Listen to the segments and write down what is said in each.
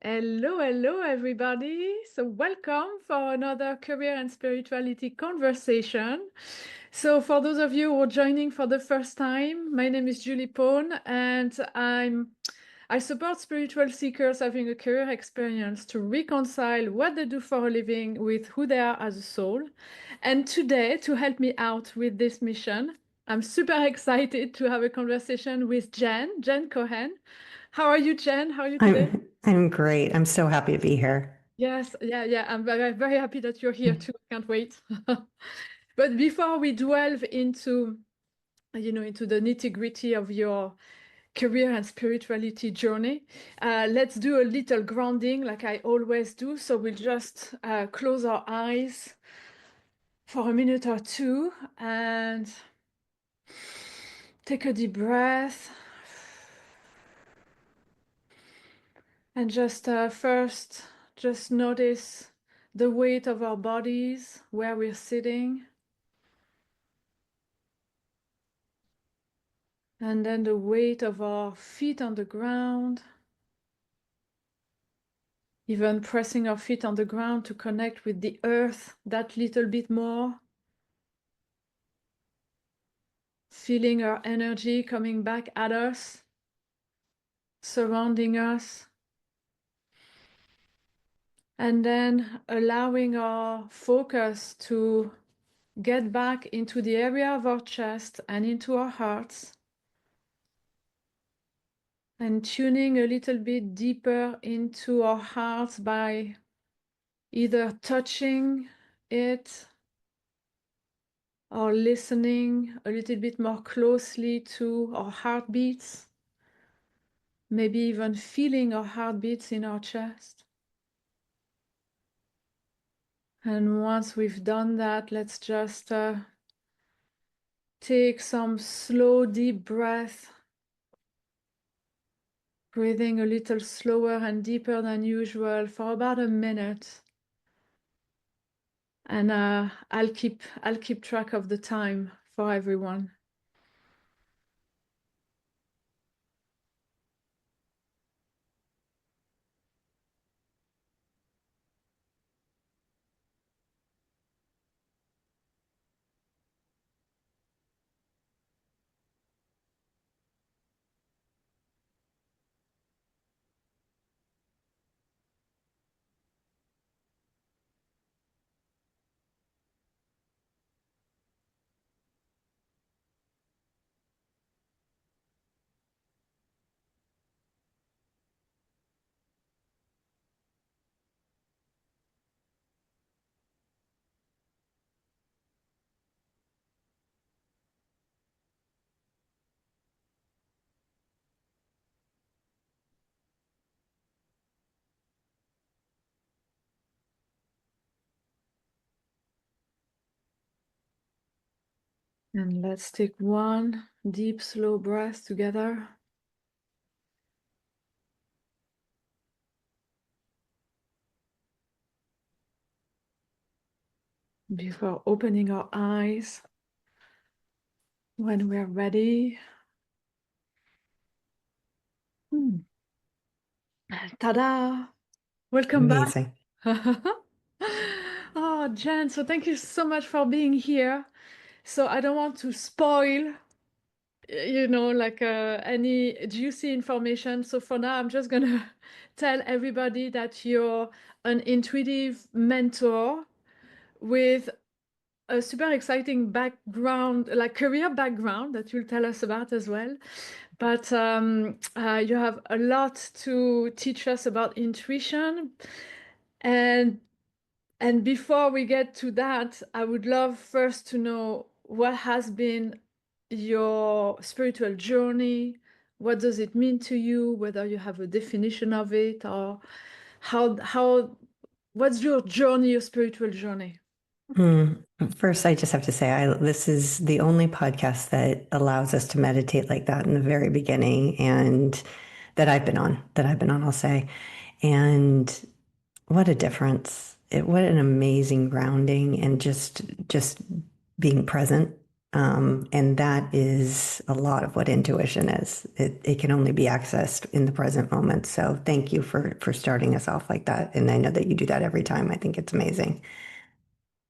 Hello, hello, everybody. So, welcome for another career and spirituality conversation. So, for those of you who are joining for the first time, my name is Julie Pone, and I support spiritual seekers having a career experience to reconcile what they do for a living with who they are as a soul. And today, to help me out with this mission, I'm super excited to have a conversation with Jenn Cohen. How are you, Jenn? How are you today? I'm great. I'm so happy to be here. Yes, yeah. I'm very, very happy that you're here too. I can't wait. But before we delve into the nitty-gritty of your career and spirituality journey, let's do a little grounding like I always do. So we'll just close our eyes for a minute or two and take a deep breath. And just first, just notice the weight of our bodies, where we're sitting. And then the weight of our feet on the ground. Even pressing our feet on the ground to connect with the earth that little bit more. Feeling our energy coming back at us, surrounding us. And then allowing our focus to get back into the area of our chest and into our hearts. And tuning a little bit deeper into our hearts by either touching it or listening a little bit more closely to our heartbeats, maybe even feeling our heartbeats in our chest. And once we've done that, let's just take some slow, deep breath, breathing a little slower and deeper than usual for about a minute. And I'll keep track of the time for everyone. And let's take one deep, slow breath together. Before opening our eyes when we're ready. Ta-da! Welcome back. Amazing. Oh, Jen, so thank you so much for being here. So I don't want to spoil, any juicy information. So for now, I'm just gonna tell everybody that you're an intuitive mentor with a super exciting background, like career background that you'll tell us about as well. But you have a lot to teach us about intuition. And before we get to that, I would love first to know what has been your spiritual journey. What does it mean to you? Whether you have a definition of it, or what's your journey, your spiritual journey? Mm. First, I just have to say, this is the only podcast that allows us to meditate like that in the very beginning, and that I've been on, I'll say. And what a difference. What an amazing grounding and just being present And that is a lot of what intuition is. It can only be accessed in the present moment. So thank you for starting us off like that. And I know that you do that every time. I think it's amazing.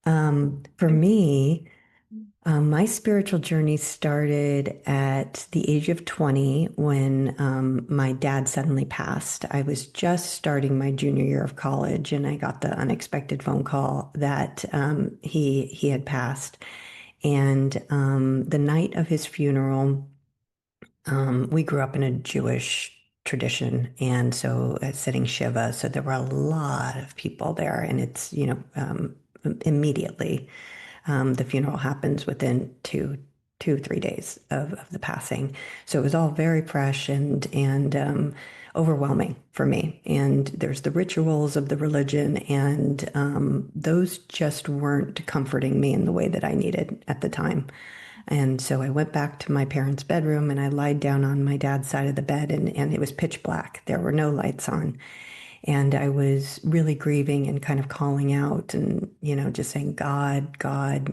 For Thank me, you. my spiritual journey started at the age of 20 when my dad suddenly passed. I was just starting my junior year of college, and I got the unexpected phone call that he had passed. And the night of his funeral, we grew up in a Jewish tradition, and so sitting Shiva, so there were a lot of people there, and it's, immediately the funeral happens within 3 days of the passing. So it was all very fresh and overwhelming for me. And there's the rituals of the religion, and those just weren't comforting me in the way that I needed at the time. And so I went back to my parents' bedroom and I lied down on my dad's side of the bed, and it was pitch black. There were no lights on. And I was really grieving and kind of calling out and, just saying, God, God,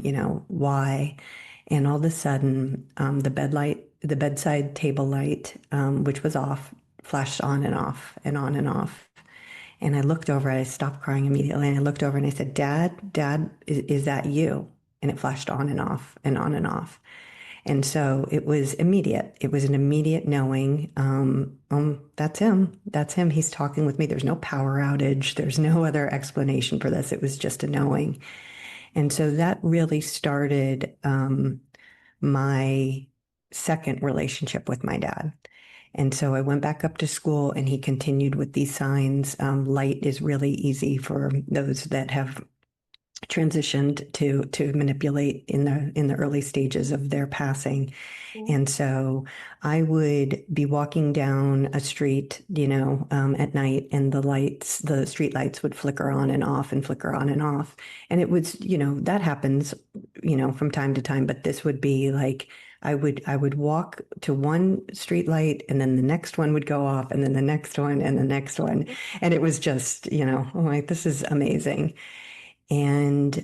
why? And all of a sudden, the bedside table light, which was off, flashed on and off and on and off. And I looked over, I stopped crying immediately. And I looked over and I said, Dad, is that you? And it flashed on and off and on and off. And so it was immediate. It was an immediate knowing, that's him. That's him. He's talking with me. There's no power outage. There's no other explanation for this. It was just a knowing. And so that really started my second relationship with my dad. And so I went back up to school and he continued with these signs. Light is really easy for those that have transitioned to manipulate in the early stages of their passing. And so I would be walking down a street, at night, and the street lights would flicker on and off and flicker on and off. And it was, that happens, from time to time, but this would be like I would walk to one street light and then the next one would go off and then the next one and the next one. And it was just, I'm like, this is amazing. And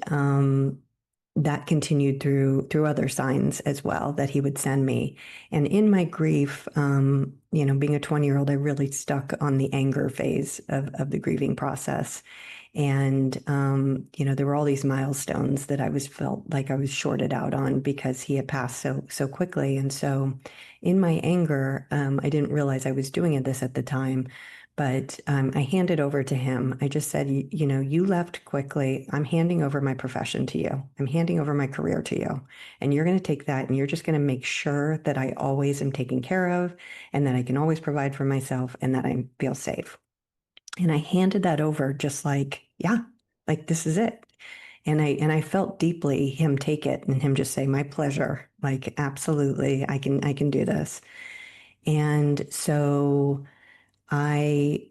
that continued through other signs as well that he would send me. And in my grief, being a 20-year-old, I really stuck on the anger phase of the grieving process. And there were all these milestones that I was felt like I was shorted out on because he had passed so quickly. And so in my anger, I didn't realize I was doing this at the time. But I handed over to him. I just said, you left quickly. I'm handing over my profession to you. I'm handing over my career to you. And you're going to take that and you're just going to make sure that I always am taken care of and that I can always provide for myself and that I feel safe. And I handed that over just like, yeah, like this is it. And I felt deeply him take it and him just say, my pleasure. Like, absolutely, I can do this. And so I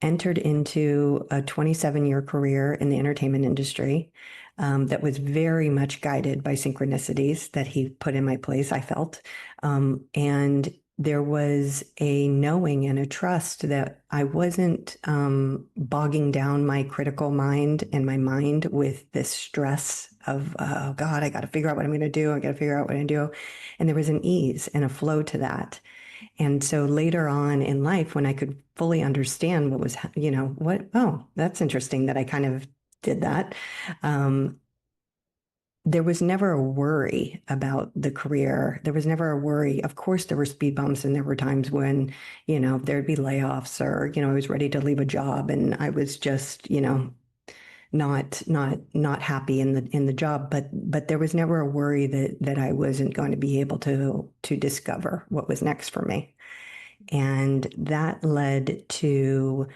entered into a 27-year career in the entertainment industry that was very much guided by synchronicities that he put in my place, I felt. And there was a knowing and a trust that I wasn't bogging down my critical mind and my mind with this stress of, oh God, I got to figure out what I'm going to do. I got to figure out what I'm going to do. And there was an ease and a flow to that. And so later on in life, when I could fully understand what was, that's interesting that I kind of did that. Um, there was never a worry about the career. There was never a worry. Of course, there were speed bumps and there were times when, there'd be layoffs or, I was ready to leave a job and I was just, not happy in the job, but there was never a worry that I wasn't going to be able to discover what was next for me. And that led to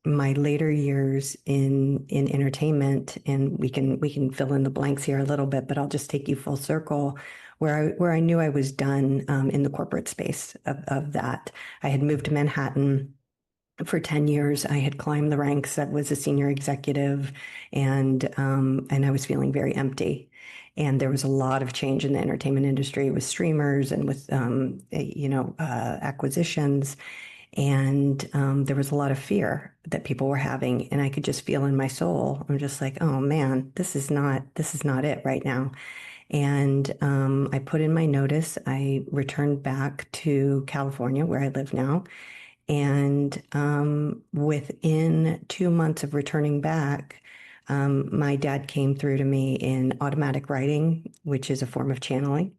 my later years in entertainment. And we can fill in the blanks here a little bit, but I'll just take you full circle where I knew I was done in the corporate space of that. I had moved to Manhattan. For 10 years, I had climbed the ranks. I was a senior executive, and I was feeling very empty. And there was a lot of change in the entertainment industry with streamers and with acquisitions. And there was a lot of fear that people were having, and I could just feel in my soul. I'm just like, oh man, this is not it right now. And I put in my notice. I returned back to California, where I live now. And within 2 months of returning back, my dad came through to me in automatic writing, which is a form of channeling.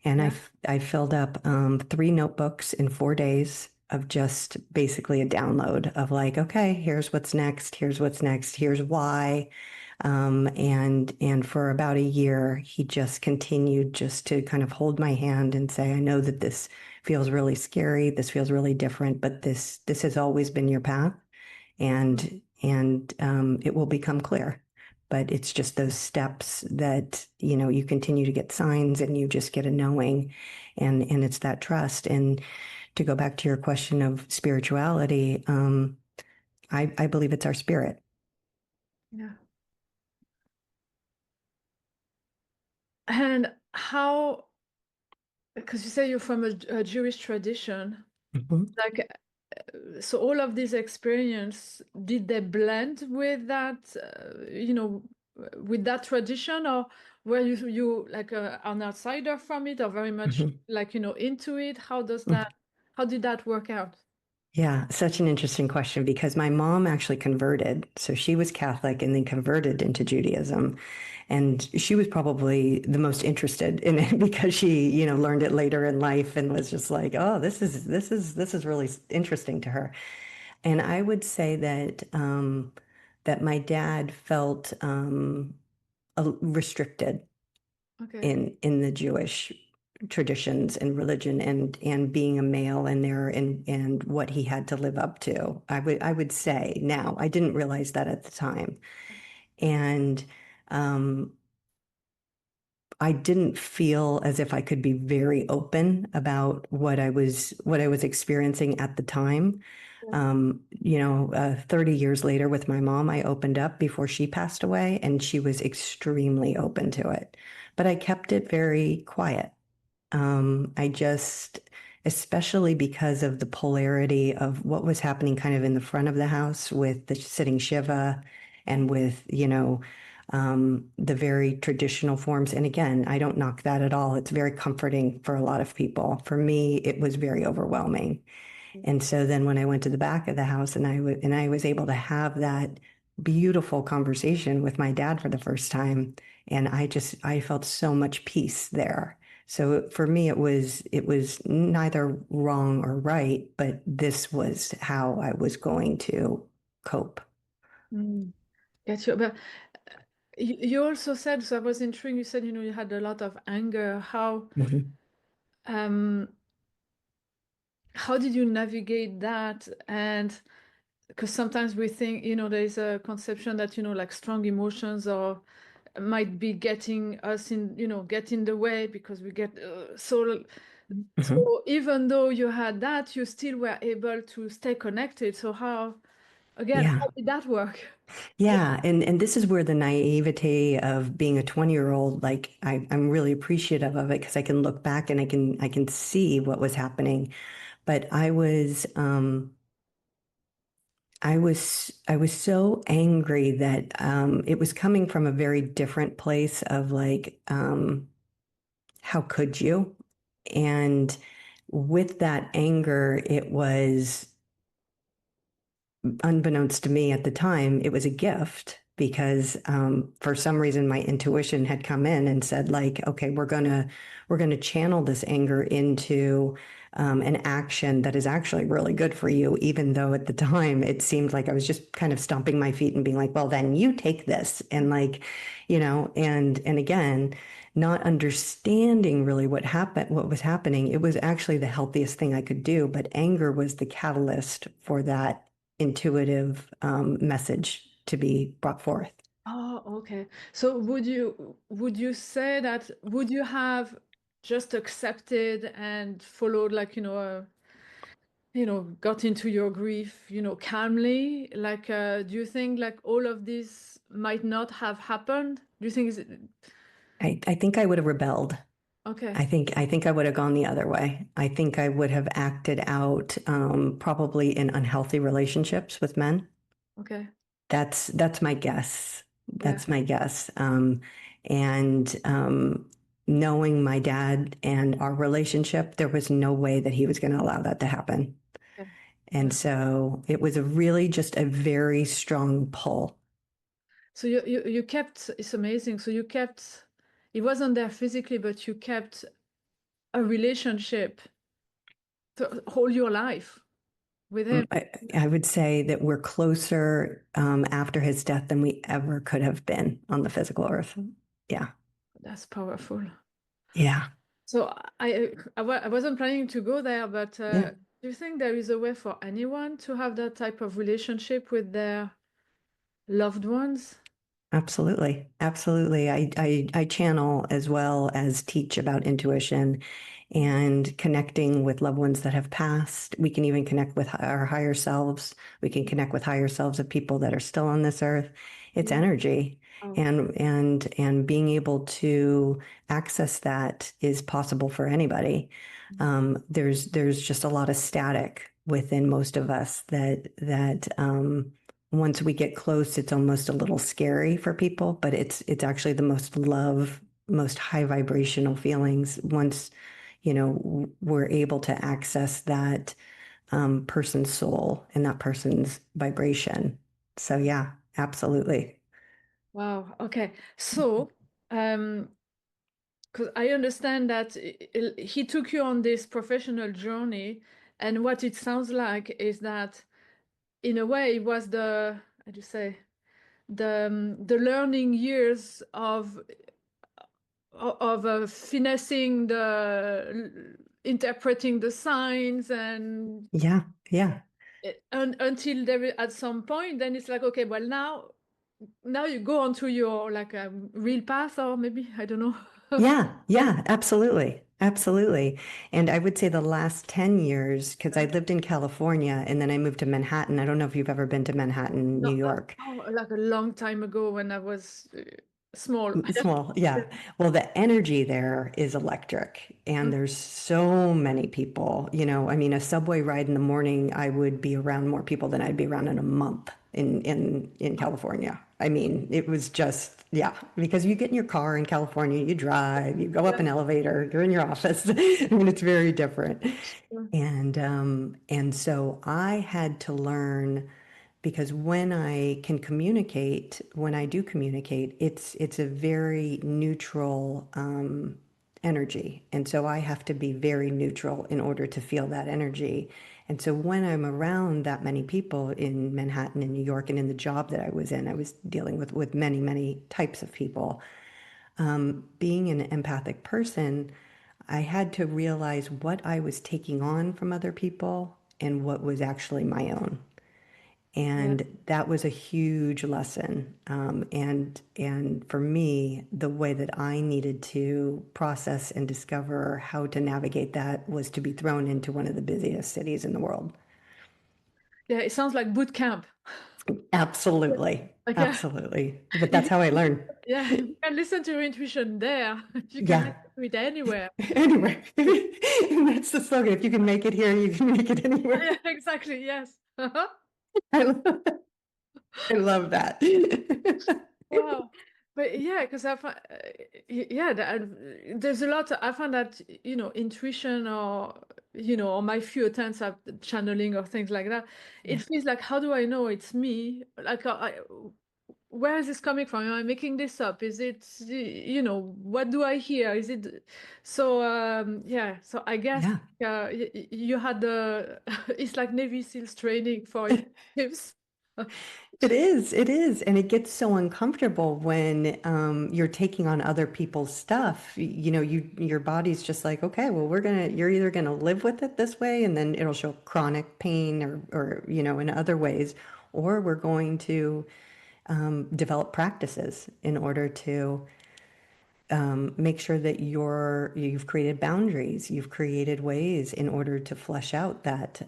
And Yeah. I filled up 3 notebooks in 4 days of just basically a download of like, okay, here's what's next, here's what's next, here's why. And for about a year, he just continued just to kind of hold my hand and say, I know that this feels really scary, this feels really different, but this has always been your path, and it will become clear. But it's just those steps that, you continue to get signs and you just get a knowing, and it's that trust. And to go back to your question of spirituality, I believe it's our spirit. Yeah. And how, because you say you're from a Jewish tradition, Mhm. like, so all of these experience, did they blend with that, with that tradition, or were you like an outsider from it, or very much Mhm. like, into it? Mhm. How did that work out? Yeah, such an interesting question because my mom actually converted. So she was Catholic and then converted into Judaism. And she was probably the most interested in it because she, learned it later in life and was just like, oh, this is really interesting to her. And I would say that my dad felt restricted Okay. in the Jewish traditions and religion, and being a male in there, and what he had to live up to. I would say now. I didn't realize that at the time. And um, I didn't feel as if I could be very open about what I was experiencing at the time. 30 years later with my mom, I opened up before she passed away, and she was extremely open to it. But I kept it very quiet. I just, especially because of the polarity of what was happening kind of in the front of the house with the sitting Shiva and with, the very traditional forms. And again, I don't knock that at all. It's very comforting for a lot of people. For me, it was very overwhelming. And so then when I went to the back of the house, and I was able to have that beautiful conversation with my dad for the first time, and I felt so much peace there. So for me, it was neither wrong or right, but this was how I was going to cope. Mm. Get you. But you also said, so I was intrigued, you said, you had a lot of anger. Mhm. Um, how did you navigate that? And because sometimes we think, there's a conception that, like strong emotions or might be getting us in, get in the way because we get Mhm. so even though you had that, you still were able to stay connected. So how Yeah. did that work? Yeah, and this is where the naivety of being a 20-year-old, like I'm really appreciative of it because I can look back and I can see what was happening. But I was so angry that it was coming from a very different place of like, how could you? And with that anger, it was, unbeknownst to me at the time, it was a gift because for some reason my intuition had come in and said like, okay, we're gonna channel this anger into an action that is actually really good for you, even though at the time it seemed like I was just kind of stomping my feet and being like, well, then you take this, and like, and again, not understanding really what was happening. It was actually the healthiest thing I could do, but anger was the catalyst for that intuitive message to be brought forth. Oh, okay. So would you say that would you have just accepted and followed like, got into your grief, calmly? Like, do you think like all of this might not have happened? Do you think I think I would have rebelled. okay, I think I would have gone the other way. I think I would have acted out, probably in unhealthy relationships with men. okay, That's my guess. yeah, That's my guess. And knowing my dad and our relationship, there was no way that he was going to allow that to happen. Yeah. And Yeah. so it was a really just a very strong pull. So you kept, it's amazing. So you kept, he wasn't there physically, but you kept a relationship to hold your life with him. I would say that we're closer after his death than we ever could have been on the physical earth. Yeah. That's powerful. Yeah. So I wasn't planning to go there, but Yeah. do you think there is a way for anyone to have that type of relationship with their loved ones? Absolutely. Absolutely. I channel as well as teach about intuition and connecting with loved ones that have passed. We can even connect with our higher selves. We can connect with higher selves of people that are still on this earth. It's Yeah. energy. Oh, And being able to access that is possible for anybody. There's just a lot of static within most of us that once we get close, it's almost a little scary for people, but it's actually the most love, most high vibrational feelings once, we're able to access that person's soul and that person's vibration. So yeah, absolutely. wow. Okay. So, because I understand that he took you on this professional journey, and what it sounds like is that, in a way, it was how do you say, the learning years of finessing interpreting the signs and Yeah, yeah. until there at some point then it's like, okay, well, now you go onto your like a real path, or maybe I don't know. Yeah, Yeah. yeah, absolutely. Absolutely. And I would say the last 10 years, because I lived in California and then I moved to Manhattan. I don't know if you've ever been to Manhattan, No, New York. oh, like a long time ago when I was small. Small, yeah. Well, the energy there is electric, and there's so many people. I mean, a subway ride in the morning, I would be around more people than I'd be around in a month in California. I mean, it was just, yeah, because you get in your car in California, you drive, you go up an elevator, you're in your office. I mean, it's very different. And so I had to learn because when I do communicate, it's a very neutral energy, and so I have to be very neutral in order to feel that energy. And so when I'm around that many people in Manhattan and New York, and in the job that I was in, I was dealing with many types of people. Being an empathic person, I had to realize what I was taking on from other people and what was actually my own. Yeah. And that was a huge lesson. And for me, the way that I needed to process and discover how to navigate that was to be thrown into one of the busiest cities in the world. Yeah, it sounds like boot camp. Absolutely. Like, yeah, Absolutely. But if that's you, how I learned. yeah, if you can listen to your intuition there, you can listen Yeah. to it anywhere. Anyway, that's the slogan. If you can make it here, you can make it anywhere. Yeah, exactly, yes. I love, I love that. Wow. But yeah, because yeah, there's a lot. I find that, intuition, or, or my few attempts at channeling or things like that, it Yeah. feels like, how do I know it's me? Like, where is this coming from? Am I making this up? Is it, what do I hear? Is it so? Yeah. So I guess Yeah. you had the, it's like Navy SEALs training for intuitives. It is, it is. And it gets so uncomfortable when you're taking on other people's stuff. Your body's just like, okay, well, you're either gonna live with it this way, and then it'll show chronic pain or in other ways, or we're going to develop practices in order to make sure that you've created boundaries, you've created ways in order to flesh out that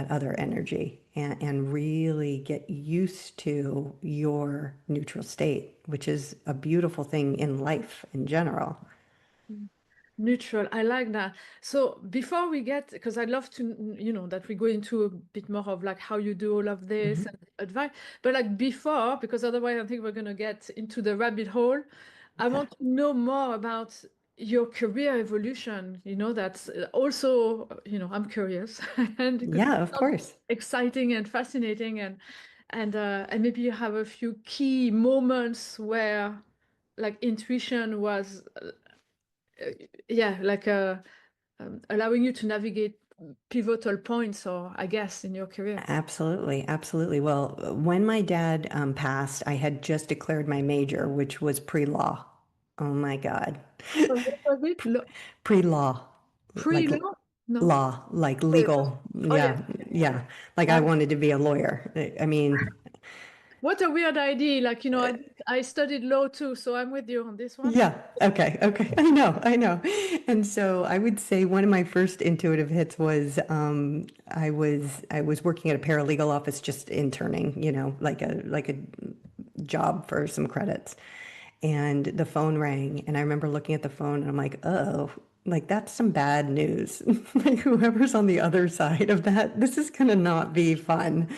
other energy and really get used to your neutral state, which is a beautiful thing in life in general. Neutral. I like that. So before we get, because I'd love to, that we go into a bit more of like how you do all of this Mhm. and advice. But like before, because otherwise I think we're going to get into the rabbit hole. I Okay. want to know more about your career evolution, that's also, I'm curious and because Yeah, it of sounds course. exciting and fascinating and maybe you have a few key moments where like intuition was yeah, like allowing you to navigate pivotal points or I guess in your career. Absolutely, absolutely. Well, when my dad passed, I had just declared my major, which was pre-law. Oh my God. So what was it? Pre-law, like Pre-law? No. law, like Oh, yeah. legal. Oh, yeah. Yeah, yeah. Like I Wow. wanted to be a lawyer. I mean, What a weird idea. Like, I studied law too, so I'm with you on this one. yeah. Okay. Okay. I know. I know. And so I would say one of my first intuitive hits was I was working at a paralegal office just interning, like a job for some credits. And the phone rang and I remember looking at the phone and I'm like, "Oh, like that's some bad news." Like whoever's on the other side of that, this is going to not be fun.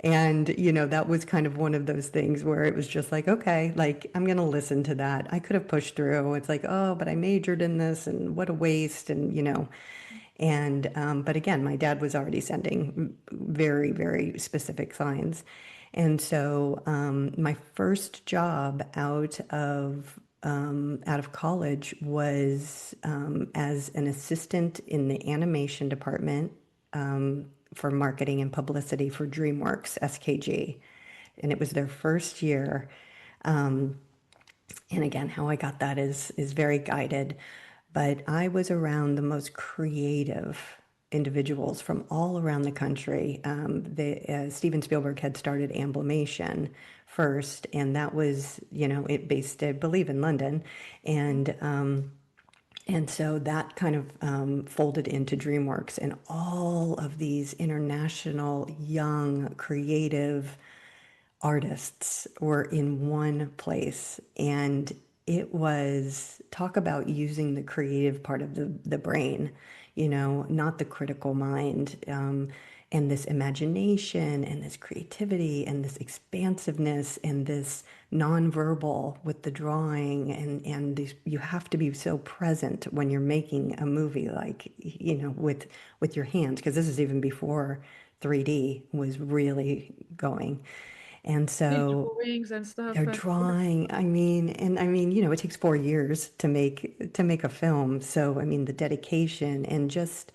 And, that was kind of one of those things where it was just like, okay, like I'm going to listen to that. I could have pushed through. It's like, oh, but I majored in this and what a waste. But again, my dad was already sending very, very specific signs. And so my first job out of college was as an assistant in the animation department for marketing and publicity for DreamWorks SKG, and it was their first year. And again, how I got that is very guided, but I was around the most creative individuals from all around the country. Steven Spielberg had started Amblimation first, and that was, it based, I believe, in London, and so that kind of folded into DreamWorks, and all of these international, young, creative artists were in one place. And it was talk about using the creative part of the brain, not the critical mind, and this imagination and this creativity and this expansiveness and this nonverbal with the drawing and these, you have to be so present when you're making a movie, like, with your hands, because this is even before 3D was really going. And Big so drawings and they're stuff. And drawing, it takes 4 years to make a film. So, I mean, the dedication and just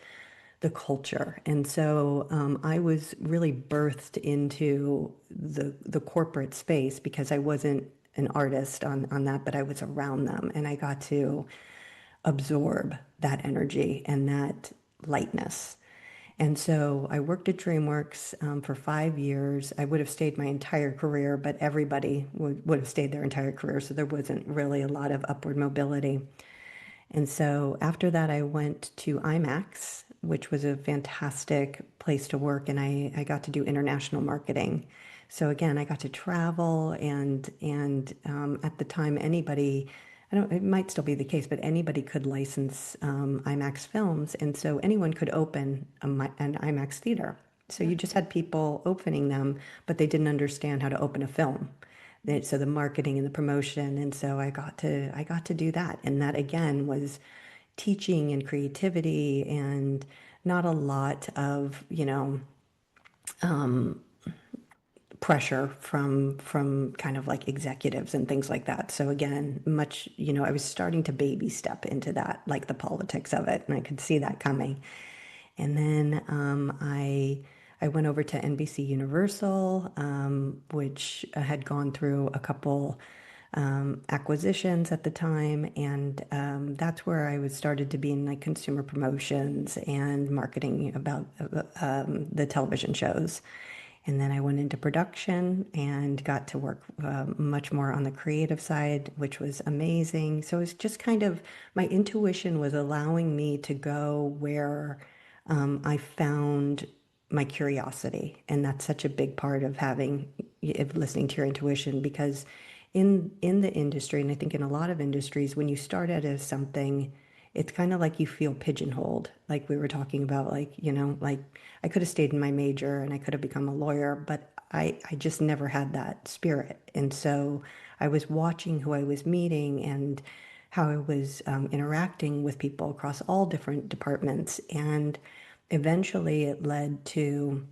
the culture. And so I was really birthed into the corporate space because I wasn't an artist on that, but I was around them and I got to absorb that energy and that lightness. And so I worked at DreamWorks for 5 years. I would have stayed my entire career, but everybody would have stayed their entire career. So there wasn't really a lot of upward mobility. And so after that, I went to IMAX, which was a fantastic place to work. And I got to do international marketing. So again, I got to travel and at the time, anybody, I don't, it might still be the case, but anybody could license IMAX films. And so anyone could open an IMAX theater. So yeah. you just had people opening them, but they didn't understand how to open a film. So the marketing and the promotion. And so I got to do that. And that again was teaching and creativity and not a lot of, pressure from kind of like executives and things like that. So again, much, I was starting to baby step into that, like the politics of it, and I could see that coming. And then I went over to NBC Universal, which had gone through a couple acquisitions at the time, and that's where I was started to be in like consumer promotions and marketing about the television shows. And then I went into production and got to work much more on the creative side, which was amazing. So it's just kind of my intuition was allowing me to go where I found my curiosity. And that's such a big part of of listening to your intuition, because in the industry, and I think in a lot of industries, when you start out as something, it's kind of like you feel pigeonholed, like we were talking about, like, like I could have stayed in my major and I could have become a lawyer, but I just never had that spirit. And so I was watching who I was meeting and how I was interacting with people across all different departments. And eventually it led to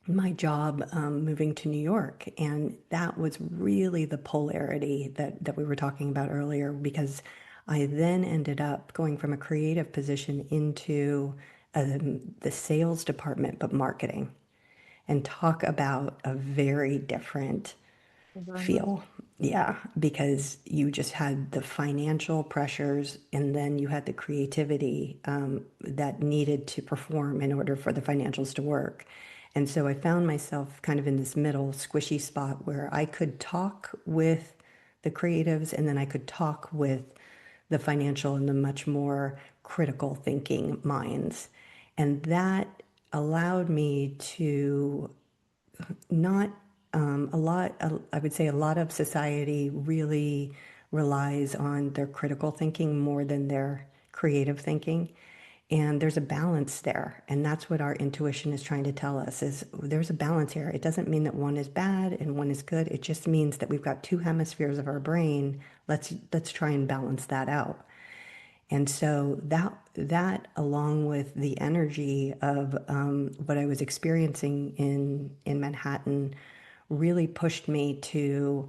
my job moving to New York. And that was really the polarity that we were talking about earlier, because I then ended up going from a creative position into the sales department, but marketing, and talk about a very different Environment. feel. Yeah, because you just had the financial pressures and then you had the creativity that needed to perform in order for the financials to work. And so I found myself kind of in this middle squishy spot where I could talk with the creatives and then I could talk with the financial and the much more critical thinking minds. And that allowed me to not I would say a lot of society really relies on their critical thinking more than their creative thinking. And there's a balance there. And that's what our intuition is trying to tell us is there's a balance here. It doesn't mean that one is bad and one is good. It just means that we've got two hemispheres of our brain. Let's try and balance that out. And so that along with the energy of what I was experiencing in Manhattan really pushed me to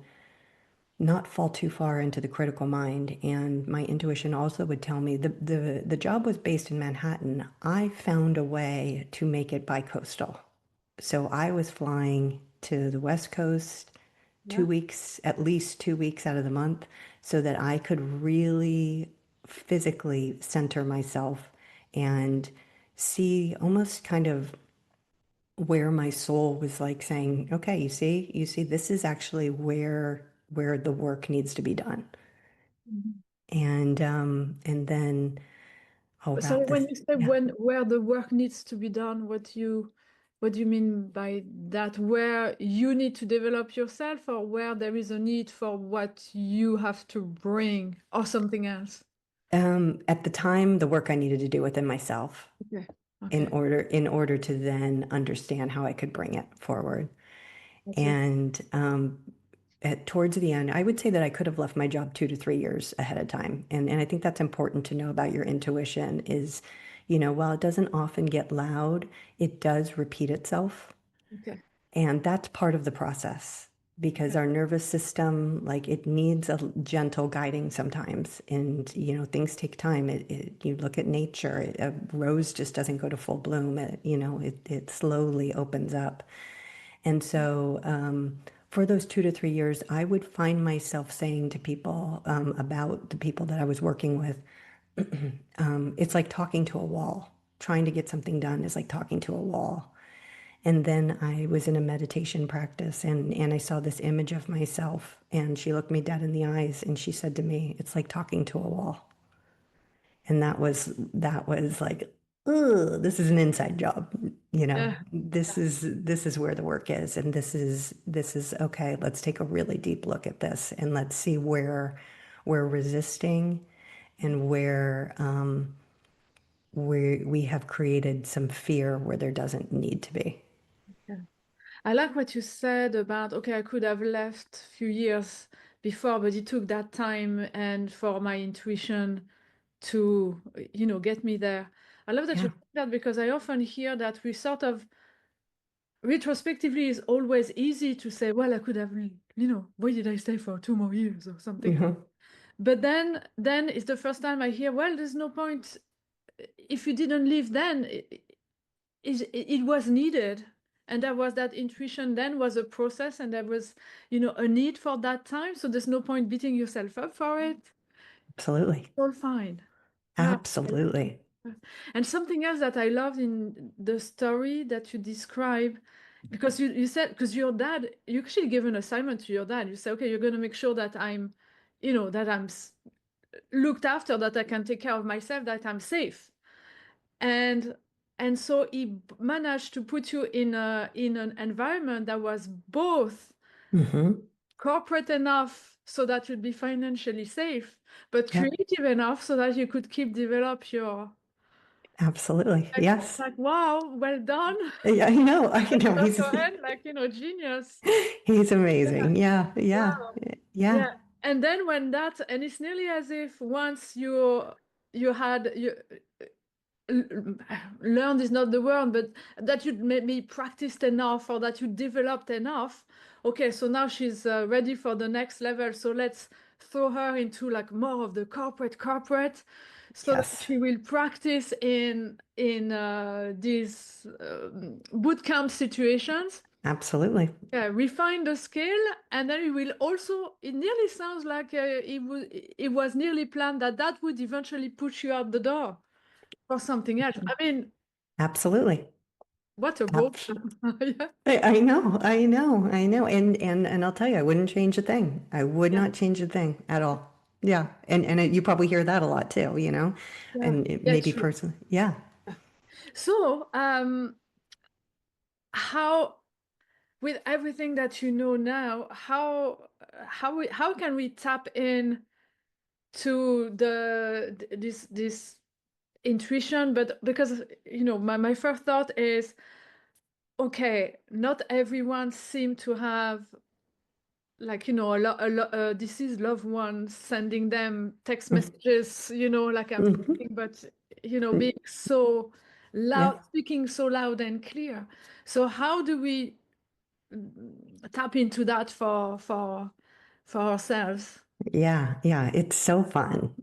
not fall too far into the critical mind. And my intuition also would tell me the job was based in Manhattan. I found a way to make it bi-coastal. So I was flying to the West Coast Yeah. 2 weeks, at least 2 weeks out of the month, so that I could really physically center myself and see almost kind of where my soul was like saying, okay, you see, this is actually where the work needs to be done. Mhm. And then I'll So wrap when this. you say Yeah. when where the work needs to be done, what do you mean by that? Where you need to develop yourself, or where there is a need for what you have to bring, or something else? At the time, the work I needed to do within myself Okay. Okay. in order to then understand how I could bring it forward. Okay. And towards the end, I would say that I could have left my job 2 to 3 years ahead of time. And I think that's important to know about your intuition is, while it doesn't often get loud, it does repeat itself. Okay. And that's part of the process because Okay. our nervous system, like it needs a gentle guiding sometimes. And, things take time. You look at nature, a rose just doesn't go to full bloom. It slowly opens up. And so, for those 2 to 3 years, I would find myself saying to people about the people that I was working with, it's like talking to a wall. Trying to get something done is like talking to a wall. And then I was in a meditation practice and I saw this image of myself and she looked me dead in the eyes and she said to me, it's like talking to a wall. And that was like, ugh, this is an inside job. Yeah. This is where the work is. And this is okay, let's take a really deep look at this and let's see where we're resisting and where we have created some fear where there doesn't need to be. Yeah. I like what you said about, okay, I could have left a few years before, but it took that time and for my intuition to, get me there. I love that you Yeah. said that because I often hear that we sort of retrospectively is always easy to say, well, I could have, why did I stay for 2 more years or something? Mhm. But then it's the first time I hear, well, there's no point if you didn't leave then. It was needed, and there was that intuition. Then was a process, and there was, a need for that time. So there's no point beating yourself up for it. Absolutely. All fine. Yeah. Absolutely. And something else that I loved in the story that you describe, because you said, because your dad, you actually gave an assignment to your dad. You say, okay, you're going to make sure that I'm, that I'm looked after, that I can take care of myself, that I'm safe. And so he managed to put you in an environment that was both Hmm. corporate enough so that you'd be financially safe, but Yep. creative enough so that you could keep develop your Absolutely. like, Yes. wow, well done. Yeah, I know. I know. Dr. Cohen, like, genius. He's Yeah. amazing. Yeah. Yeah. Wow. Yeah. Yeah. And then when that, and it's nearly as if once you had you learned is not the word, but that you maybe practiced enough or that you developed enough. Okay, so now she's ready for the next level. So let's throw her into like more of the corporate, so that Yes, she will practice in these boot camp situations. absolutely. Yeah, refine the skill, and then it will also. It nearly sounds like it was nearly planned that that would eventually push you out the door for something else. I mean, Absolutely. what a bold. Abs- Yeah, I know, I know, I know. And I'll tell you, I wouldn't change a thing. I would yeah, not change a thing at all. Yeah. You probably hear that a lot too, you know, yeah, and it yeah, maybe true. personally. Yeah. So, how, with everything that you know now, how can we tap in to this intuition? But because my first thought is, okay, not everyone seem to have like a deceased loved one sending them text Mm, messages, like I'm mhm. thinking, but being so Yeah. loud, speaking so loud and clear. So how do we tap into that for ourselves? Yeah, yeah, it's so fun.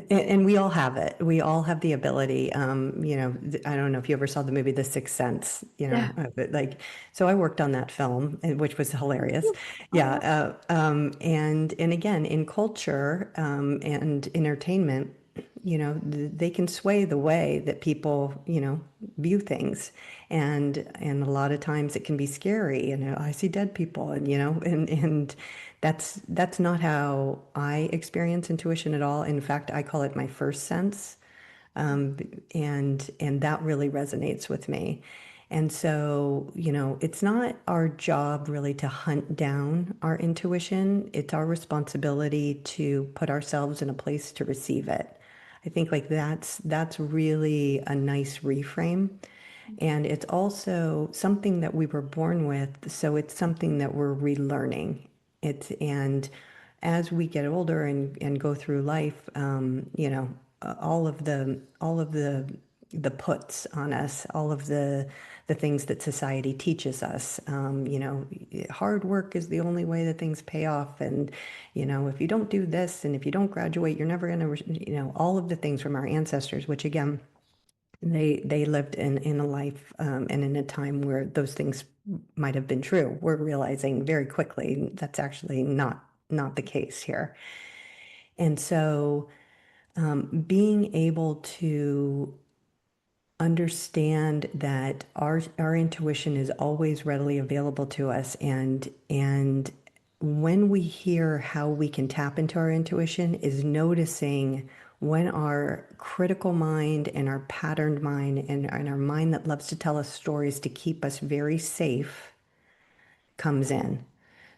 And we all have it. We all have the ability. I don't know if you ever saw the movie The Sixth Sense, Yeah. but like, so I worked on that film, which was hilarious. Oh, Yeah. yeah. And again, in culture, and entertainment, they can sway the way that people, view things. And a lot of times it can be scary, and I see dead people, and that's not how I experience intuition at all. In fact, I call it my first sense. Um, and that really resonates with me. And so, it's not our job really to hunt down our intuition. It's our responsibility to put ourselves in a place to receive it. I think like that's really a nice reframe. And it's also something that we were born with, so it's something that we're relearning. And as we get older and go through life, all of the puts on us, all of the things that society teaches us. Hard work is the only way that things pay off, and if you don't do this and if you don't graduate, you're never going to, all of the things from our ancestors, which again, they lived in a life, and in a time where those things might have been true. We're realizing very quickly that's actually not the case here. And so, being able to understand that our intuition is always readily available to us, and when we hear how we can tap into our intuition is noticing when our critical mind and our patterned mind and our mind that loves to tell us stories to keep us very safe comes in.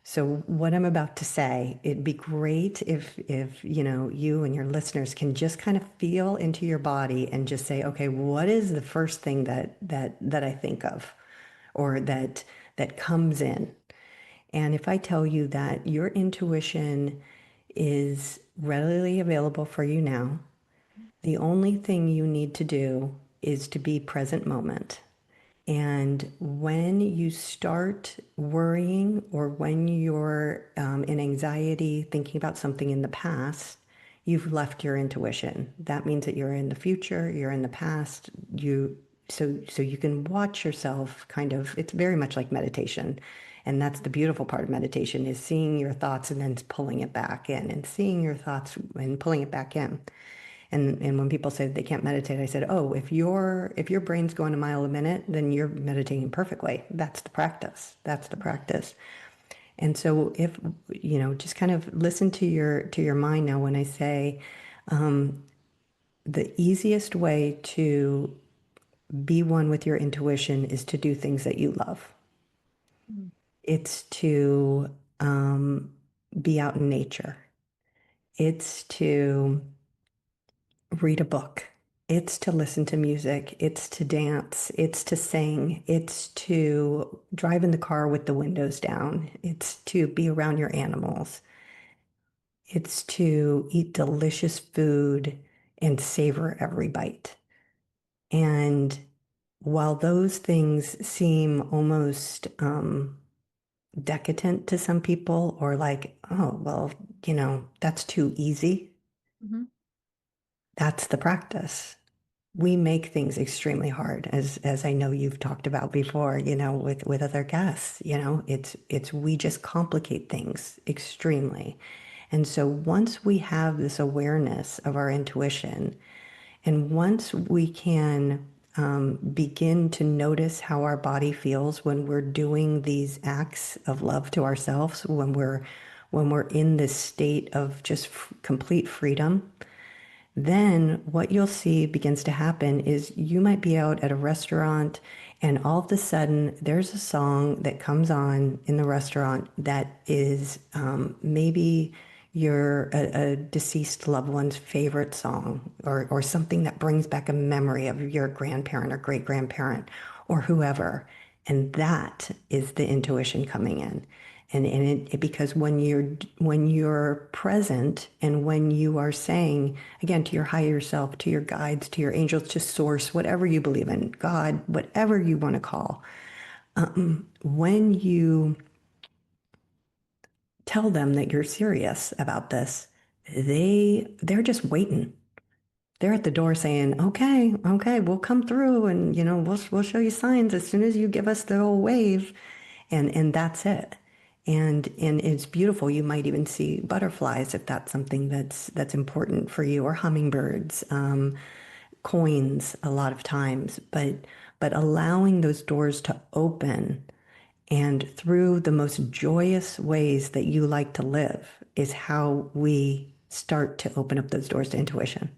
So what I'm about to say, it'd be great if you and your listeners can just kind of feel into your body and just say, okay, what is the first thing that I think of, or that comes in? And if I tell you that your intuition is readily available for you now, the only thing you need to do is to be present moment. And when you start worrying, or when you're in anxiety, thinking about something in the past, you've left your intuition. That means that you're in the future, you're in the past. So you can watch yourself kind of. It's very much like meditation, and that's the beautiful part of meditation, is seeing your thoughts and then pulling it back in, and seeing your thoughts and pulling it back in. And when people say they can't meditate, I said, oh, if your brain's going a mile a minute, then you're meditating perfectly. That's the practice. That's the practice. And so if just kind of listen to your mind now when I say, the easiest way to be one with your intuition is to do things that you love. Mm. It's to be out in nature. It's to read a book. It's to listen to music, it's to dance, it's to sing, it's to drive in the car with the windows down, it's to be around your animals, it's to eat delicious food and savor every bite. And while those things seem almost decadent to some people, or like, oh, well, that's too easy, Mhm. that's the practice. We make things extremely hard, as I know you've talked about before, with other guests. It's we just complicate things extremely. And so once we have this awareness of our intuition, and once we can begin to notice how our body feels when we're doing these acts of love to ourselves, when we're in this state of just complete freedom, then what you'll see begins to happen is you might be out at a restaurant and all of a sudden there's a song that comes on in the restaurant that is maybe a deceased loved one's favorite song, or something that brings back a memory of your grandparent or great grandparent or whoever. And that is the intuition coming in. And because when you're present and when you are saying again to your higher self, to your guides, to your angels, to source, whatever you believe in, God, whatever you want to call, when you tell them that you're serious about this, they're just waiting. They're at the door saying, "Okay, okay, we'll come through, and we'll show you signs as soon as you give us the old wave." And that's it. And it's beautiful. You might even see butterflies if that's something that's important for you, or hummingbirds, coins a lot of times. But allowing those doors to open, and through the most joyous ways that you like to live, is how we start to open up those doors to intuition.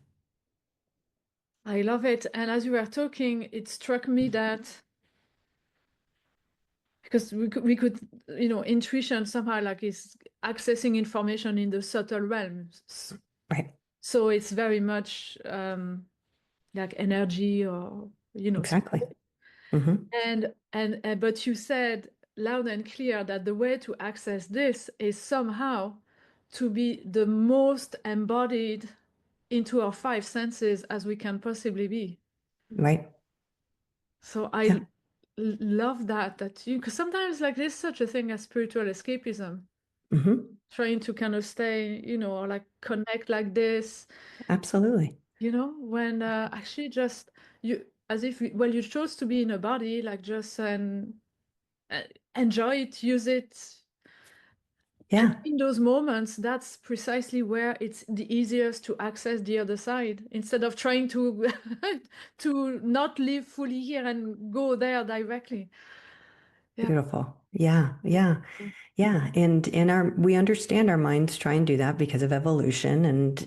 I love it. And as you were talking, it struck me that because intuition somehow like is accessing information in the subtle realms. Right. So it's very much like energy or Exactly. spirit. Hmm. And but you said loud and clear that the way to access this is somehow to be the most embodied into our five senses as we can possibly be. Right. So Yeah. love that you, because sometimes like there's such a thing as spiritual escapism, Hmm. trying to kind of stay, or like connect like this, Absolutely. when actually just you, as if, well, you chose to be in a body, like just and uh, enjoy it, use it. And Yeah. in those moments, that's precisely where it's the easiest to access the other side instead of trying to to not live fully here and go there directly. Yeah. Beautiful. Yeah, yeah, yeah. And our we understand our minds try and do that because of evolution, and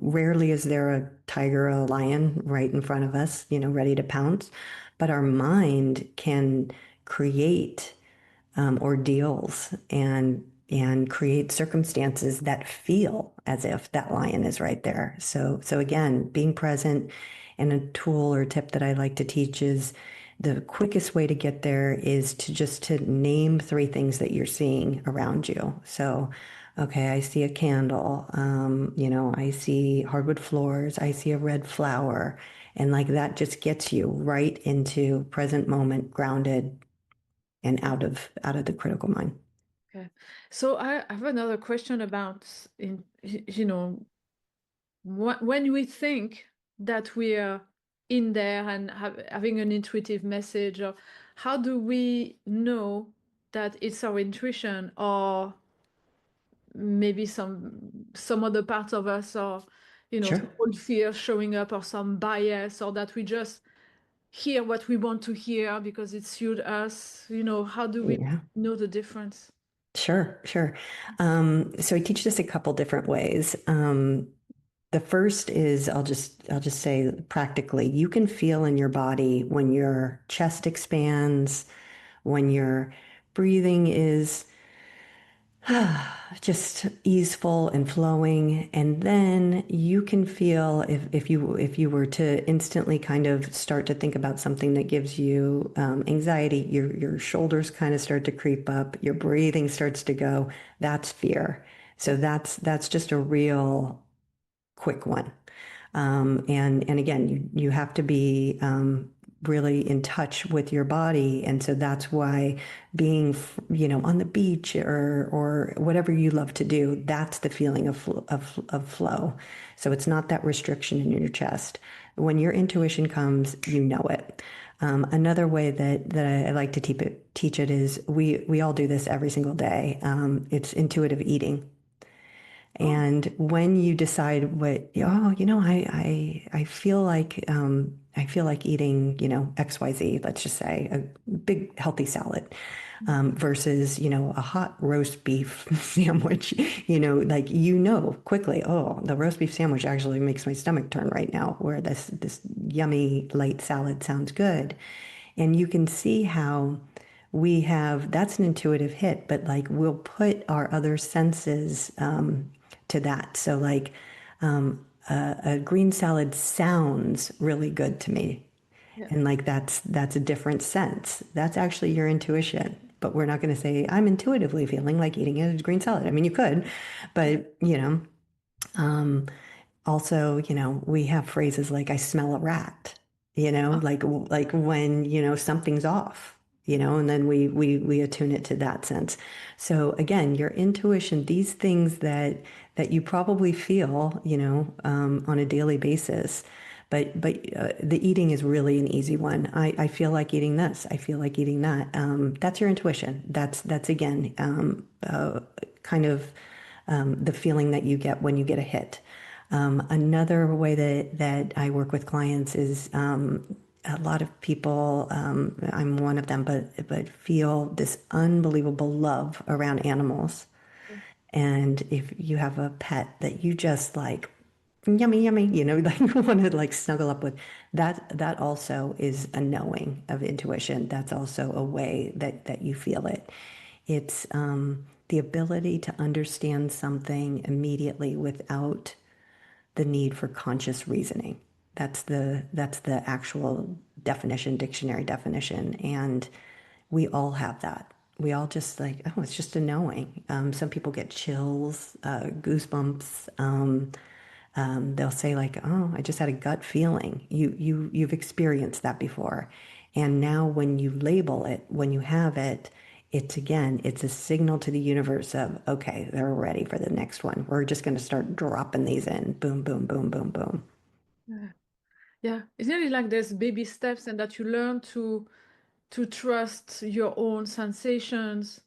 rarely is there a tiger or a lion right in front of us, ready to pounce. But our mind can create ordeals and create circumstances that feel as if that lion is right there. So again, being present. And a tool or tip that I like to teach is the quickest way to get there is to name three things that you're seeing around you. So, okay, I see a candle. I see hardwood floors. I see a red flower. And like that just gets you right into present moment, grounded, and out of the critical mind. Okay. So I have another question about when we think that we are in there and having an intuitive message, or how do we know that it's our intuition, or maybe some other parts of us, or Sure. some old fear showing up, or some bias, or that we just hear what we want to hear because it suits us. How do we Yeah. know the difference? Sure. Sure. So I teach this a couple different ways. The first is I'll just say practically, you can feel in your body when your chest expands, when your breathing is just easeful and flowing. And then you can feel if you were to instantly kind of start to think about something that gives you anxiety, your shoulders kind of start to creep up, your breathing starts to go. That's fear. So that's just a real quick one. And again, you have to be really in touch with your body, and so that's why being on the beach or whatever you love to do, that's the feeling of flow. So it's not that restriction in your chest. When your intuition comes, you know it. Another way that I like to teach it is we all do this every single day. It's intuitive eating. Oh, And when you decide I feel like eating, XYZ, let's just say a big healthy salad, versus, a hot roast beef sandwich, like, quickly, oh, the roast beef sandwich actually makes my stomach turn right now, where this yummy light salad sounds good. And you can see how that's an intuitive hit, but like we'll put our other senses to that. So like a green salad sounds really good to me. yeah. And like that's a different sense. That's actually your intuition. But we're not going to say, I'm intuitively feeling like eating a green salad. I mean, you could, but um, also, we have phrases like "I smell a rat," Oh, like when something's off, and then we attune it to that sense. So again, your intuition, these things that you probably feel, on a daily basis. But the eating is really an easy one. I feel like eating this. I feel like eating that. That's your intuition. That's again kind of the feeling that you get when you get a hit. Another way that I work with clients is a lot of people, I'm one of them, but feel this unbelievable love around animals. And if you have a pet that you just like, yummy, yummy, like want to like snuggle up with, that also is a knowing of intuition. That's also a way that you feel it. It's the ability to understand something immediately without the need for conscious reasoning. That's the actual definition, dictionary definition, and we all have that. We all just like, oh, it's just a knowing. Some people get chills, goosebumps. They'll say like, oh, I just had a gut feeling. You've experienced that before, and now when you label it, when you have it, it's a signal to the universe of, okay, they're ready for the next one. We're just going to start dropping these in. Boom, boom, boom, boom, boom. yeah. Yeah. It's really like there's baby steps and that you learn to trust your own sensations.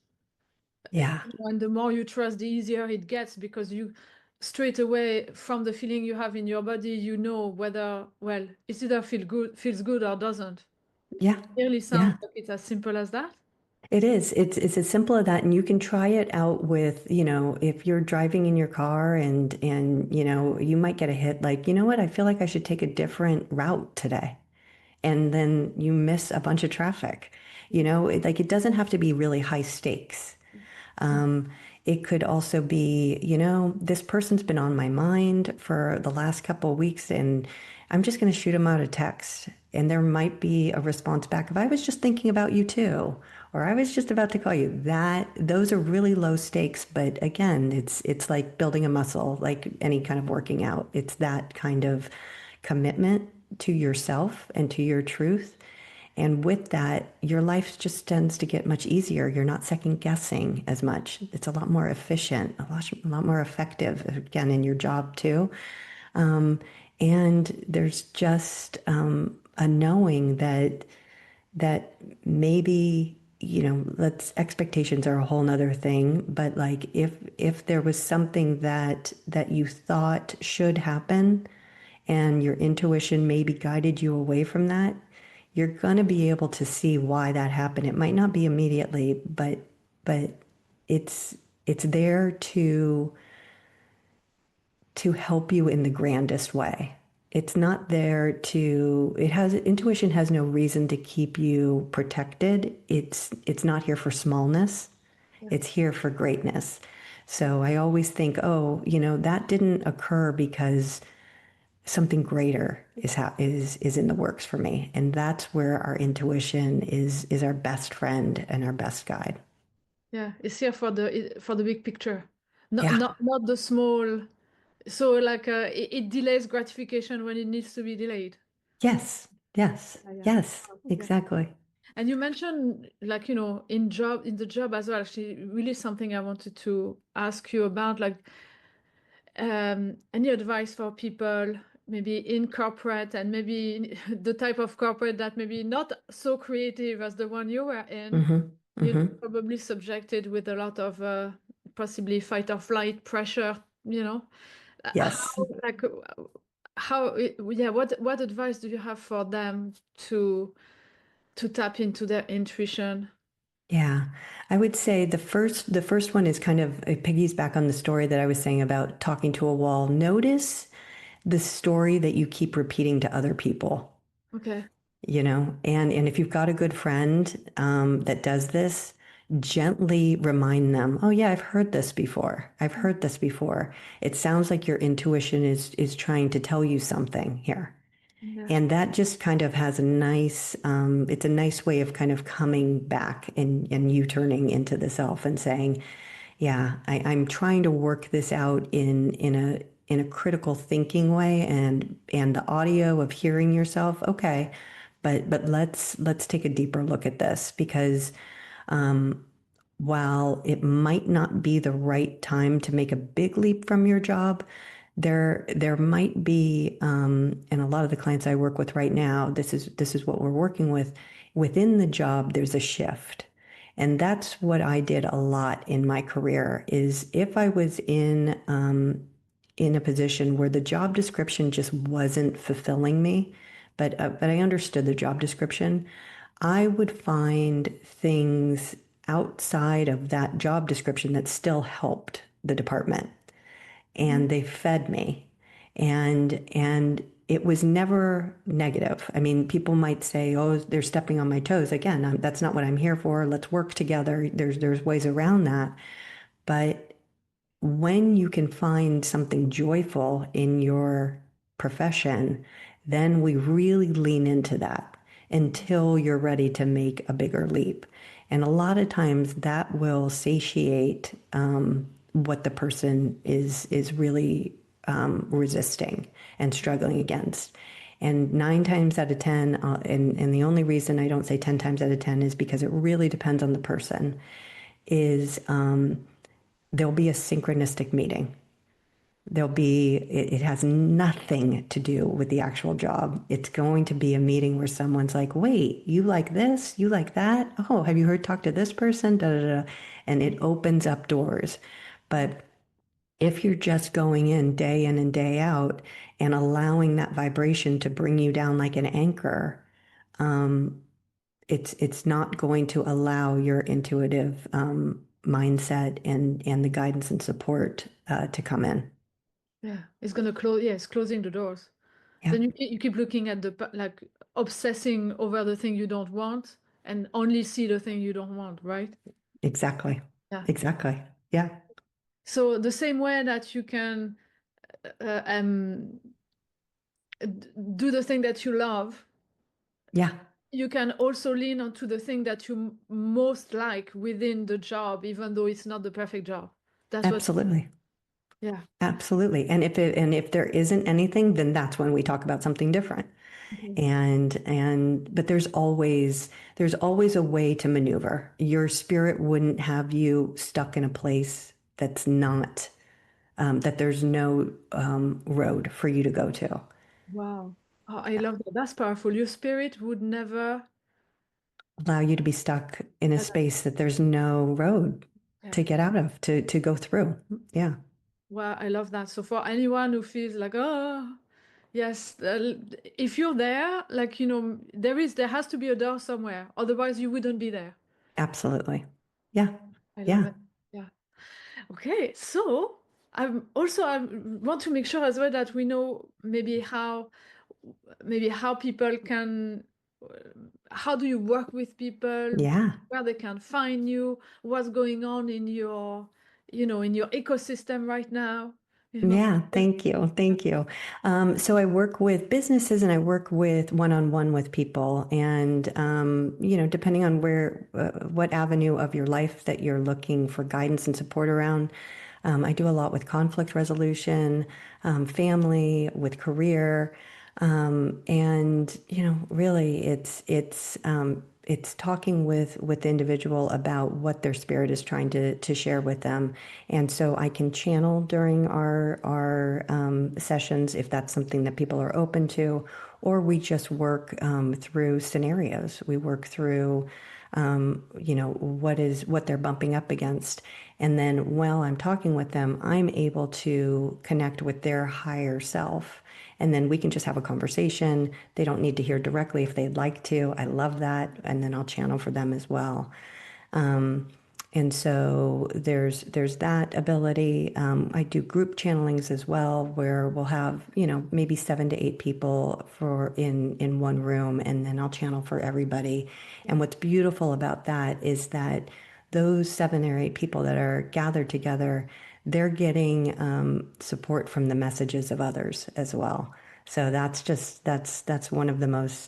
Yeah. And the more you trust, the easier it gets because you straight away from the feeling you have in your body, you know whether, well, it either feels good or doesn't. Yeah. It really sounds Yeah. like it's as simple as that. It is. It's as simple as that, and you can try it out with, if you're driving in your car and you might get a hit like, you know what, I feel like I should take a different route today. And then you miss a bunch of traffic. It doesn't have to be really high stakes. Um, it could also be, this person's been on my mind for the last couple of weeks, and I'm just going to shoot them out a text. And there might be a response back. If I was just thinking about you too, or I was just about to call you, those are really low stakes. But again, it's like building a muscle, like any kind of working out. It's that kind of commitment to yourself and to your truth. And with that, your life just tends to get much easier. You're not second guessing as much. It's a lot more efficient, a lot more effective, again, in your job too. Um, and there's just a knowing that maybe, let's expectations are a whole nother thing, but like if there was something that you thought should happen and your intuition maybe guided you away from that, you're going to be able to see why that happened. It might not be immediately, but it's it's there to help you in the grandest way. It's not there to, it has, intuition has no reason to keep you protected. It's not here for smallness. It's here for greatness. So I always think, oh, that didn't occur because something greater is in the works for me, and that's where our intuition is our best friend and our best guide. Yeah, it's here for the big picture, not Yeah. not the small. So like it delays gratification when it needs to be delayed. Yes. Yes. Yeah, yeah. Yes. Yeah. Exactly. And you mentioned like, in the job as well, actually, really something I wanted to ask you about, like any advice for people maybe in corporate and maybe in the type of corporate that maybe not so creative as the one you were in, Mm-hmm. Mm-hmm. probably subjected with a lot of possibly fight or flight pressure, Yes. how like how yeah, what advice do you have for them to tap into their intuition? Yeah. I would say the first one is kind of it piggies back on the story that I was saying about talking to a wall. Notice the story that you keep repeating to other people, Okay. and if you've got a good friend that does this, gently remind them, oh yeah, I've heard this before. I've heard this before. It sounds like your intuition is trying to tell you something here. Yeah. And that just kind of has it's a nice way of kind of coming back and you turning into the self and saying, yeah, I'm trying to work this out in a critical thinking way, and the audio of hearing yourself, okay, but let's take a deeper look at this because while it might not be the right time to make a big leap from your job, there might be, and a lot of the clients I work with right now, this is what we're working with. Within the job, there's a shift. And that's what I did a lot in my career is if I was in a position where the job description just wasn't fulfilling me, but I understood the job description, I would find things outside of that job description that still helped the department, Mm. and they fed me, and it was never negative. I mean, people might say, oh, they're stepping on my toes. Again, that's not what I'm here for. Let's work together. There's ways around that. But when you can find something joyful in your profession, then we really lean into that until you're ready to make a bigger leap. And a lot of times that will satiate what the person is really resisting and struggling against. And 9 times out of 10, and the only reason I don't say 10 times out of 10 is because it really depends on the person, is there'll be a synchronistic meeting. It has nothing to do with the actual job. It's going to be a meeting where someone's like, wait, you like this? You like that? Oh, have you heard talk to this person? Da, da, da. And it opens up doors. But if you're just going in and day out and allowing that vibration to bring you down like an anchor, it's not going to allow your intuitive mindset and the guidance and support to come in. Yeah, it's gonna close. Yeah, it's closing the doors. Yeah, Then you keep looking at like obsessing over the thing you don't want and only see the thing you don't want, right? exactly. Yeah. Exactly. Yeah. So the same way that you can uh, um, do the thing that you love, Yeah. you can also lean onto the thing that you most like within the job, even though it's not the perfect job. That's what. Absolutely. Yeah. Absolutely. And if there isn't anything, then that's when we talk about something different. Okay. But there's always a way to maneuver. Your spirit wouldn't have you stuck in a place that's not that there's no road for you to go to. Wow. Oh, I love that. That's powerful. Your spirit would never. Allow you to be stuck in a Yeah. space that there's no road Yeah. to get out of, to go through. Yeah, Wow, I love that. So for anyone who feels like, oh, yes, if you're there, like, there has to be a door somewhere. Otherwise, you wouldn't be there. absolutely. Yeah, I love yeah, it. Yeah. Okay. So I want to make sure as well that we know maybe how people can how do you work with people, Yeah. where they can find you, what's going on in your, in your ecosystem right now, you know. Yeah, thank you. Thank you. So I work with businesses and I work with one-on-one with people. And, depending on what avenue of your life that you're looking for guidance and support around, I do a lot with conflict resolution, family, with career. Really it's talking with the individual about what their spirit is trying to share with them. And so I can channel during our sessions if that's something that people are open to, or we just work through scenarios. We work through what they're bumping up against. And then while I'm talking with them, I'm able to connect with their higher self. And then we can just have a conversation. They don't need to hear directly if they'd like to. I love that. And then I'll channel for them as well. Um, and so there's that ability. I do group channelings as well, where we'll have, maybe 7 to 8 people in one room, and then I'll channel for everybody. And what's beautiful about that is that those 7 or 8 people that are gathered together, they're getting support from the messages of others as well. So that's one of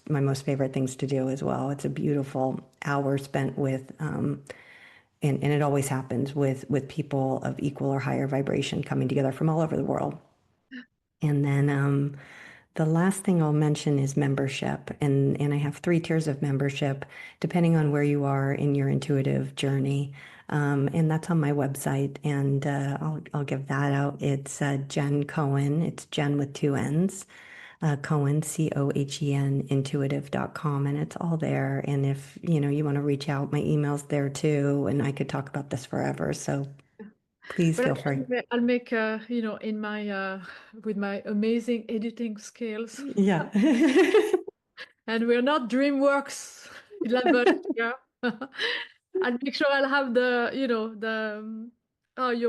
my most favorite things to do as well. It's a beautiful hour spent with and it always happens with people of equal or higher vibration coming together from all over the world. And then the last thing I'll mention is membership. And I have 3 tiers of membership, depending on where you are in your intuitive journey. And that's on my website. And I'll give that out. It's Jenn Cohen. It's Jenn with 2 N's. Cohen, Cohen, intuitive.com, and it's all there. And if you want to reach out, my email's there too, and I could talk about this forever. So please But feel free. I'll make, in my, with my amazing editing skills, Yeah. and we're not DreamWorks 11 here. I'll make sure I'll have your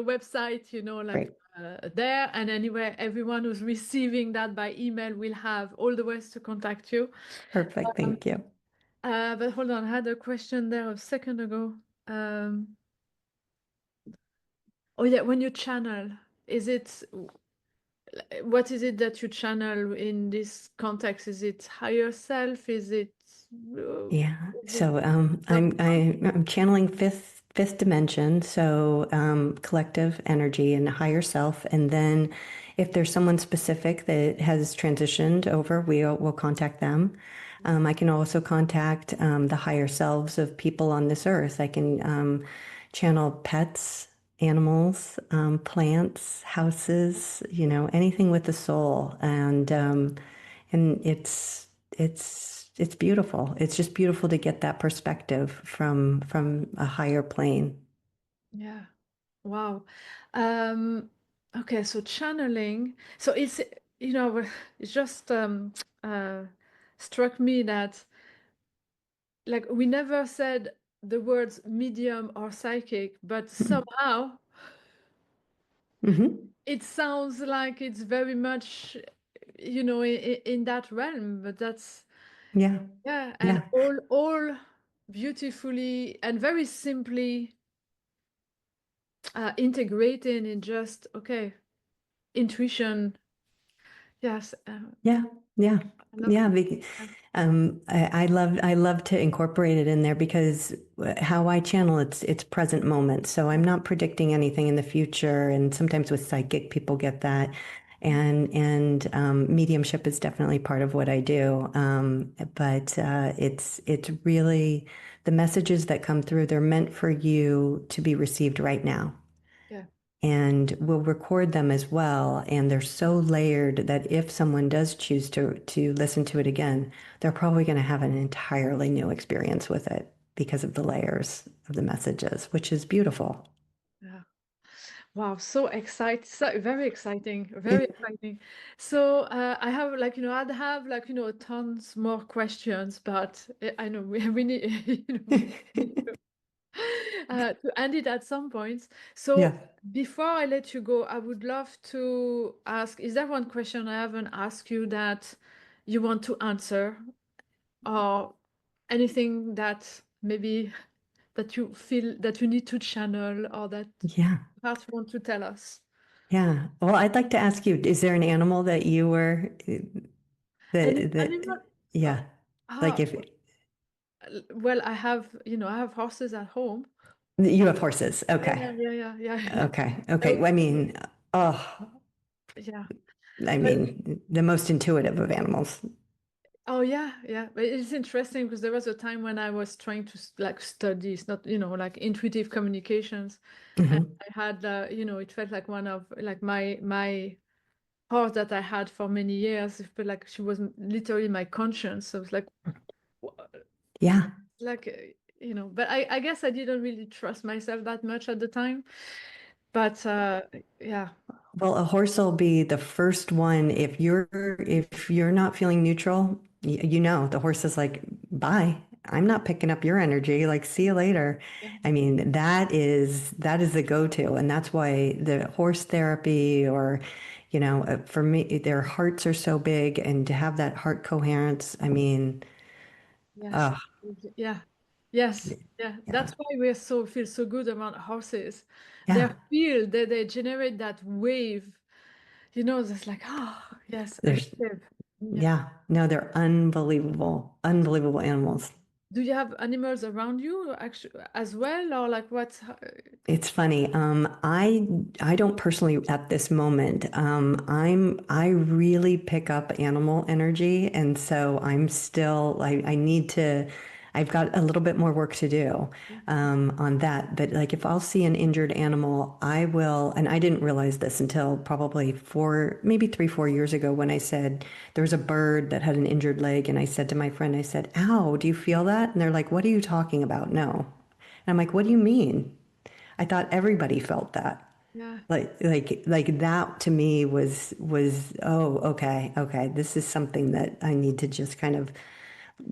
website, like Great. there. And anyway, everyone who's receiving that by email will have all the ways to contact you. Perfect. Um, Thank you. but hold on, I had a question there a second ago. Oh yeah, when you channel, is it what is it that you channel in this context? Is it higher self? Uh, Yeah. is it So loved I'm channeling fifth dimension, so collective energy and higher self. And then if there's someone specific that has transitioned over, we'll contact them. I can also contact the higher selves of people on this earth. I can channel pets, animals, plants, houses, anything with the soul. And it's beautiful. It's just beautiful to get that perspective from a higher plane. Yeah. Wow. Um, okay, so channeling. So it's just uh, struck me that like we never said the words medium or psychic, but Mhm. somehow Mhm. it sounds like it's very much, in that realm. But that's Yeah. yeah, and Yeah. all beautifully and very simply integrating in just okay, intuition. Yes, Yeah. Yeah. I love Yeah. that. Yeah, I love to incorporate it in there because how I channel it's present moment. So I'm not predicting anything in the future. And sometimes with psychic, people get that. And mediumship is definitely part of what I do. But it's really the messages that come through. They're meant for you to be received right now. yeah, And we'll record them as well. And they're so layered that if someone does choose to listen to it again, they're probably going to have an entirely new experience with it because of the layers of the messages, which is beautiful. yeah. Wow, so exciting, so very exciting, very exciting. So I have like, I'd have like, tons more questions, but I know we need, we need to end it at some point. So Yeah. before I let you go, I would love to ask, is there one question I haven't asked you that you want to answer? Or anything that maybe that you feel that you need to channel or that Yeah. perhaps you want to tell us? Yeah. Well, I'd like to ask you, is there an animal that you were Any that animal? Uh, yeah. Like ah, if well, I have, I have horses at home. you have horses. Okay. Yeah, yeah, yeah, yeah. Okay. I Okay. would Well, I say, mean, oh, yeah. I But mean, the most intuitive of animals. oh yeah, yeah. But it's interesting because there was a time when I was trying to like study, it's not, like intuitive communications, and Hmm. I had, it felt like one of like my horse that I had for many years. It felt like she was literally my conscience. So it's like, wha- Yeah. like, But I guess I didn't really trust myself that much at the time. But yeah, Well, a horse will be the first one if you're not feeling neutral, you know, the horse is like, bye. I'm not picking up your energy. Like, see you later. yeah, I mean, that is the go-to, and that's why the horse therapy or, for me, their hearts are so big, and to have that heart coherence. I mean, yes, uh, yeah, yes, yeah. yeah, That's why we feel so good about horses. They yeah. feel they generate that wave. That's like, yes, I There's, live. Yeah. yeah, no, they're unbelievable, unbelievable animals. Do you have animals around you actually as well, or like what? It's funny. I don't personally at this moment. I really pick up animal energy, and so I'm still. I need to. I've got a little bit more work to do on that. But like, if I'll see an injured animal, I will. And I didn't realize this until probably maybe 3, 4 years ago when I said there was a bird that had an injured leg, and I said to my friend, I said, "Ow, do you feel that?" And they're like, "What are you talking about?" No. And I'm like, "What do you mean?" I thought everybody felt that. Yeah. Like that to me was oh, okay, okay, this is something that I need to just kind of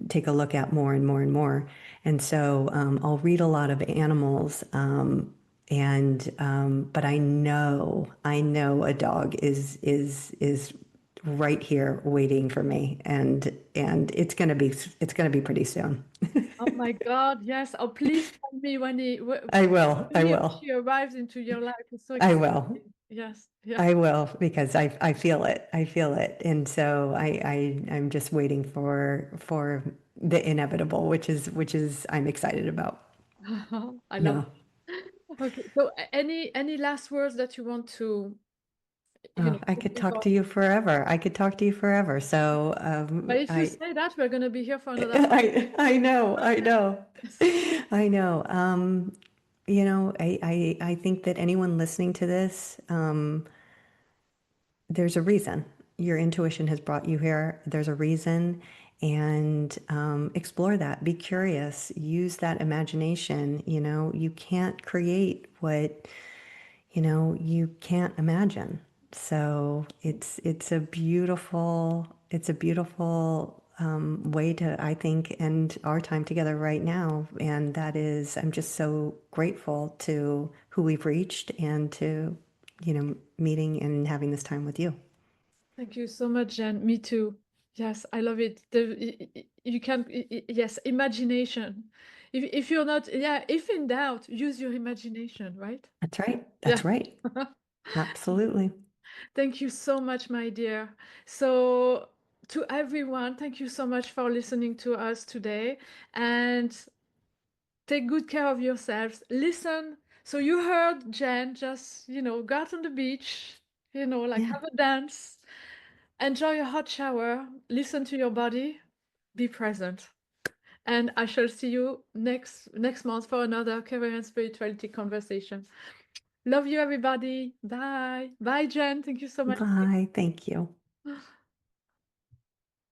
take a look at more and more and more. And so I'll read a lot of animals, and but I know a dog is right here waiting for me, and it's gonna be pretty soon. Oh my God, yes. Oh, please tell me I will. when I he or will. she arrives into your life. It's so I will. exciting. Yes, yeah. I will because I feel it. I feel it. And so I'm just waiting for the inevitable, which is I'm excited about. I love Yeah. it. Okay, so any last words that you want to, Oh, I could talk to you forever. I could talk to you forever. So but if you I say that, we're going to be here for another I know, I know. podcast. I know. I think that anyone listening to this, there's a reason. Your intuition has brought you here. There's a reason. And explore that. Be curious. Use that imagination. You can't create what, you can't imagine. So it's a beautiful way to, I think, end our time together right now. And that is, I'm just so grateful to who we've reached and to, meeting and having this time with you. Thank you so much, Jen. Me too. Yes, I love it. You can, yes, imagination. If you're not, yeah, if in doubt, use your imagination, right? That's right. Yeah. That's right. Absolutely. Thank you so much, my dear. So, to everyone, thank you so much for listening to us today. And take good care of yourselves. Listen. So, you heard Jen just, go out on the beach, like Yeah. have a dance, enjoy a hot shower, listen to your body, be present. And I shall see you next month for another career and spirituality conversation. Love you, everybody. Bye. Bye, Jen. Thank you so much. Bye. Thank you.